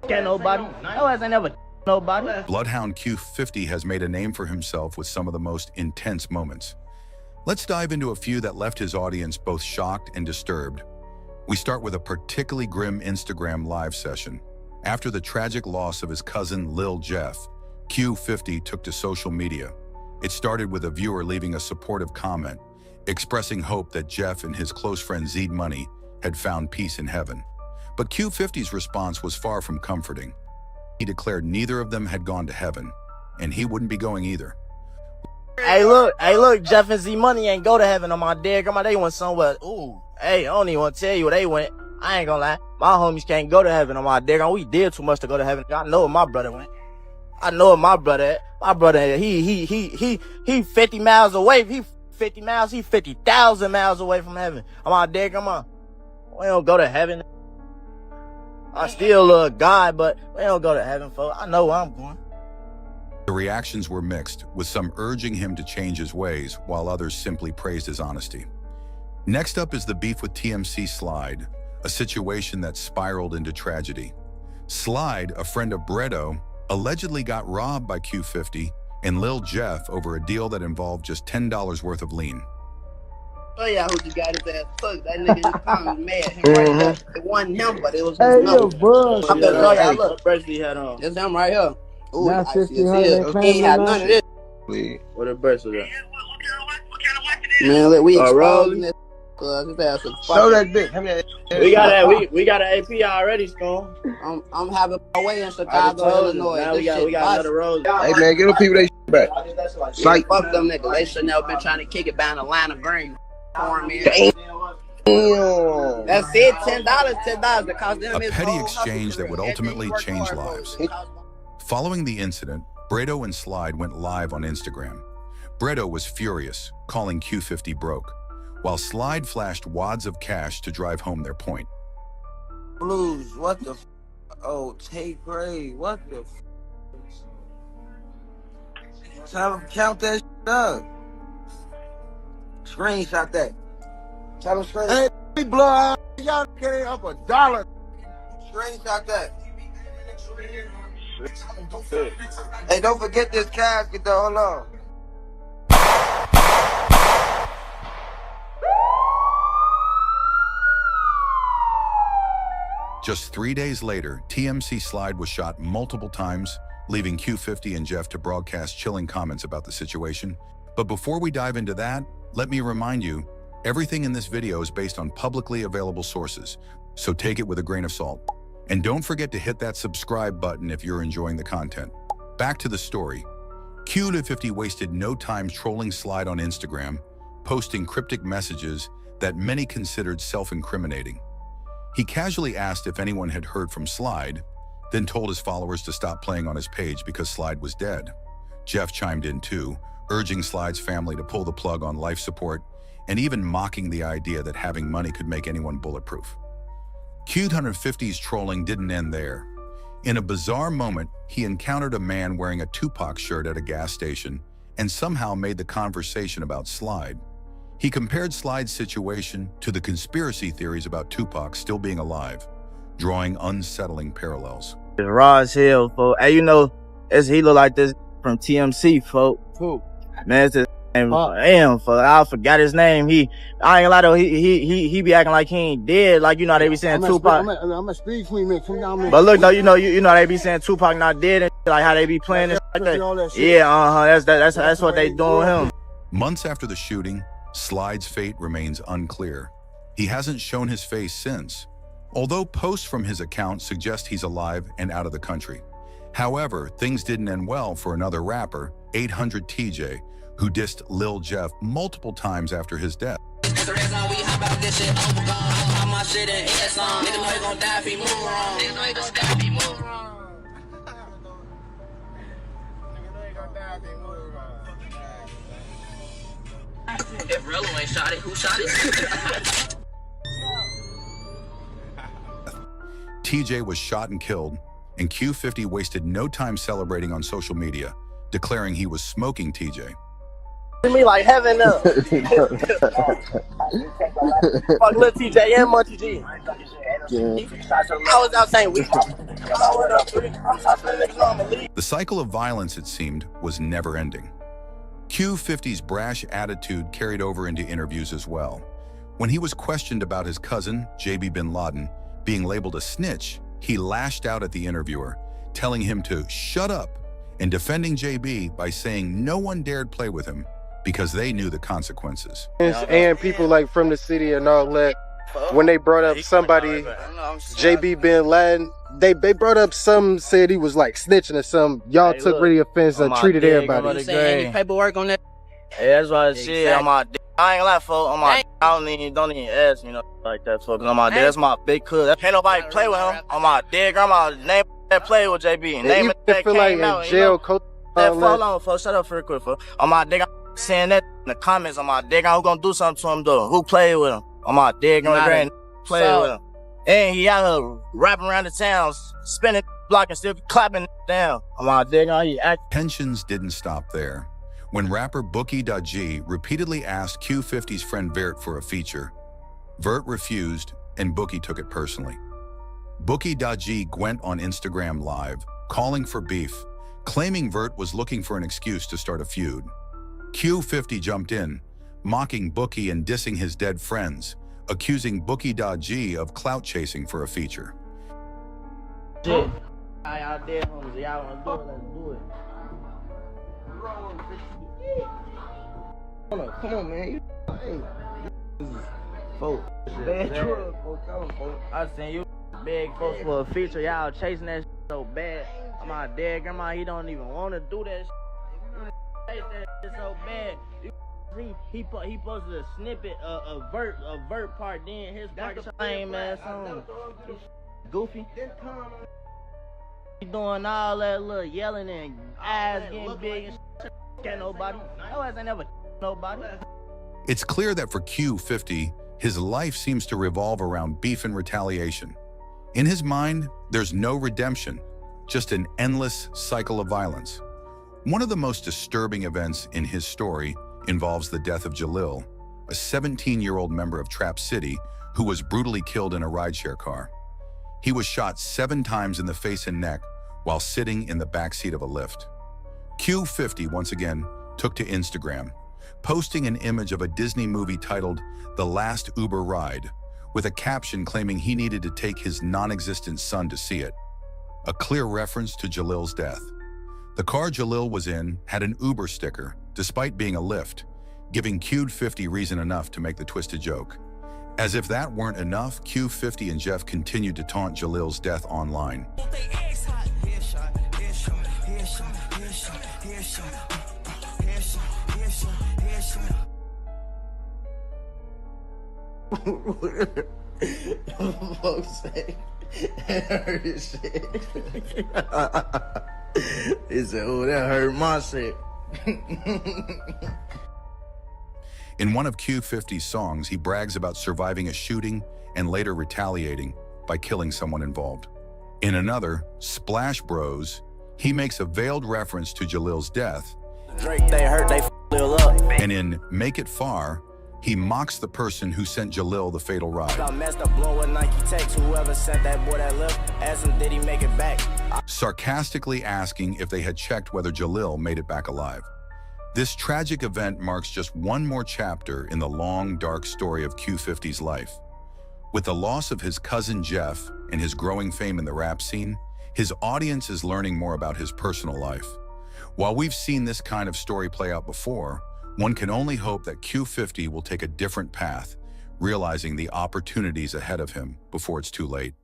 Can't nobody. No ass ain't never nobody. Bloodhound Q50 has made a name for himself with some of the most intense moments. Let's dive into a few that left his audience both shocked and disturbed. We start with a particularly grim Instagram live session. After the tragic loss of his cousin Lil Jeff, Q50 took to social media. It started with a viewer leaving a supportive comment, expressing hope that Jeff and his close friend Zed Money had found peace in heaven. But Q50's response was far from comforting. He declared neither of them had gone to heaven, and he wouldn't be going either. Hey, look, Jeff and Z Money ain't go to heaven on my dead grandma. They went somewhere. Ooh, hey, I don't even want to tell you where they went. I ain't gonna lie. My homies can't go to heaven on my dead grandma. We did too much to go to heaven. I know where my brother went. I know where my brother at. My brother, he 50 miles away. He 50 miles. He 50,000 miles away from heaven on my dead grandma. We don't go to heaven. I still love God, but we don't go to heaven, folks. I know where I'm going. The reactions were mixed, with some urging him to change his ways, while others simply praised his honesty. Next up is the beef with TMC Slide, a situation that spiraled into tragedy. Slide, a friend of Bredo, allegedly got robbed by Q50 and Lil Jeff over a deal that involved just $10 worth of lean. Oh yeah, who just got his ass fucked. That nigga just was mad. Him right there. It wasn't him, but it was his number. I'm gonna show y'all, look. First he had on. It's him right here. Ooh, Now I see 1,500 he ain't had none of this. What a burst of that? Man, look, we exposing this. His ass was Show that fucking. bitch. We got an AP already, Stone. I'm having my way in Chicago, Illinois. Now we got another road. Hey man, get them people they back. Like, Fuck them niggas. They should never been trying to kick it down Atlanta Green. damn. That's it. $10 because them A his petty whole exchange hustle that would career. ultimately And then he change worked hard lives. for it. Following the incident, Bredo and Slide went live on Instagram. Bredo was furious, calling Q50 broke, while Slide flashed wads of cash to drive home their point. Blues, what the oh, take grade, what the tell them count that up. Screenshot that. Tell them screenshot. Hey, Bloodhound, y'all getting up $1. Screenshot that. Hey, don't forget this casket though, hold on. Just 3 days later, TMC Slide was shot multiple times, leaving Q50 and Jeff to broadcast chilling comments about the situation. But before we dive into that, let me remind you, everything in this video is based on publicly available sources, so take it with a grain of salt. And don't forget to hit that subscribe button if you're enjoying the content. Back to the story. Q50 wasted no time trolling Slide on Instagram, posting cryptic messages that many considered self-incriminating. He casually asked if anyone had heard from Slide, then told his followers to stop playing on his page because Slide was dead. Jeff chimed in too, urging Slide's family to pull the plug on life support and even mocking the idea that having money could make anyone bulletproof. Q50's trolling didn't end there. In a bizarre moment, he encountered a man wearing a Tupac shirt at a gas station and somehow made the conversation about Slide. He compared Slide's situation to the conspiracy theories about Tupac still being alive, drawing unsettling parallels. It's raw as hell, folks. Hey, you know, he look like this from TMC, folks. Who? Man, it's damn, folks. I forgot his name. I ain't gonna lie though. He be acting like he ain't dead. Like, you know, they be saying Tupac. I'm a speed queen, man. Come down, man. But look though, you know they be saying Tupac not dead and shit, like how they be playing it like that. Yeah, that's what they doing him. Months after the shooting, Slide's fate remains unclear. He hasn't shown his face since, although posts from his account suggest he's alive and out of the country. However, things didn't end well for another rapper, 800 TJ, who dissed Lil Jeff multiple times after his death. If Rello ain't shot it, who shot it? TJ was shot and killed, and Q50 wasted no time celebrating on social media, declaring he was smoking TJ. Me like heaven up. Fuck Lil TJ and Munchie G. I was out saying we The cycle of violence, it seemed, was never ending. Q50's brash attitude carried over into interviews as well. When he was questioned about his cousin, JB bin Laden, being labeled a snitch, he lashed out at the interviewer, telling him to shut up and defending JB by saying no one dared play with him because they knew the consequences. And people like from the city and all that, when they brought up somebody, JB bin Laden, they brought up some, said he was like snitching or something. Y'all took really offense and treated everybody. Any paperwork on that? Yeah, that's why I said on my dick. I ain't gonna lie, folks. On my dick, don't even ask me like that, folks. On my dick, that's my big cousin. Can't nobody play with him. On my dead grandma, name that play with JB. And name that feel came like out, in jail, hold on, folks. Shut up for a quick, folks. On my dick, I'm saying that in the comments. On my dick, who gonna do something to him though? Who played with him? On my dick, grand play with him. And he out here rapping around the town, spinning block and still clapping down. On my dick, he acting. Tensions didn't stop there. When rapper Bookie.G repeatedly asked Q50's friend Vert for a feature, Vert refused and Bookie took it personally. Bookie.G went on Instagram Live, calling for beef, claiming Vert was looking for an excuse to start a feud. Q50 jumped in, mocking Bookie and dissing his dead friends, accusing Bookie.G of clout chasing for a feature. Shit. Y'all dead homies. Y'all wanna do it, let's do it. Come on, man. Hey, folks. Bad drug, folks. I seen you big folks for a feature. Y'all chasing that shit so bad. I'm my dead grandma. He don't even want to do that shit. Chase that shit so bad. He posted a snippet of Vert part. Then his part lame ass on. Goofy. He doing all that little yelling and eyes getting big and shit. Can't nobody. No ass ain't never nobody. It's clear that for Q50, his life seems to revolve around beef and retaliation. In his mind, there's no redemption, just an endless cycle of violence. One of the most disturbing events in his story involves the death of Jalil, a 17-year-old member of Trap City who was brutally killed in a rideshare car. He was shot 7 times in the face and neck while sitting in the backseat of a Lyft. Q50 once again took to Instagram, posting an image of a Disney movie titled The Last Uber Ride, with a caption claiming he needed to take his non-existent son to see it, a clear reference to Jalil's death. The car Jalil was in had an Uber sticker, despite being a Lyft, giving Q50 reason enough to make the twisted joke. As if that weren't enough, Q50 and Jeff continued to taunt Jalil's death online. Folks say, that hurt his shit. He said, oh, that hurt my shit. In one of Q50's songs, he brags about surviving a shooting and later retaliating by killing someone involved. In another, Splash Bros, he makes a veiled reference to Jalil's death. Drake, they hurt, they Lil up. And in Make It Far, he mocks the person who sent Jalil the fatal ride. Got messed up blowing with Nike text. Whoever sent that boy that lift, asked him, did he make it back? Sarcastically asking if they had checked whether Jalil made it back alive. This tragic event marks just one more chapter in the long, dark story of Q50's life. With the loss of his cousin Jeff and his growing fame in the rap scene, his audience is learning more about his personal life. While we've seen this kind of story play out before, one can only hope that Q50 will take a different path, realizing the opportunities ahead of him before it's too late.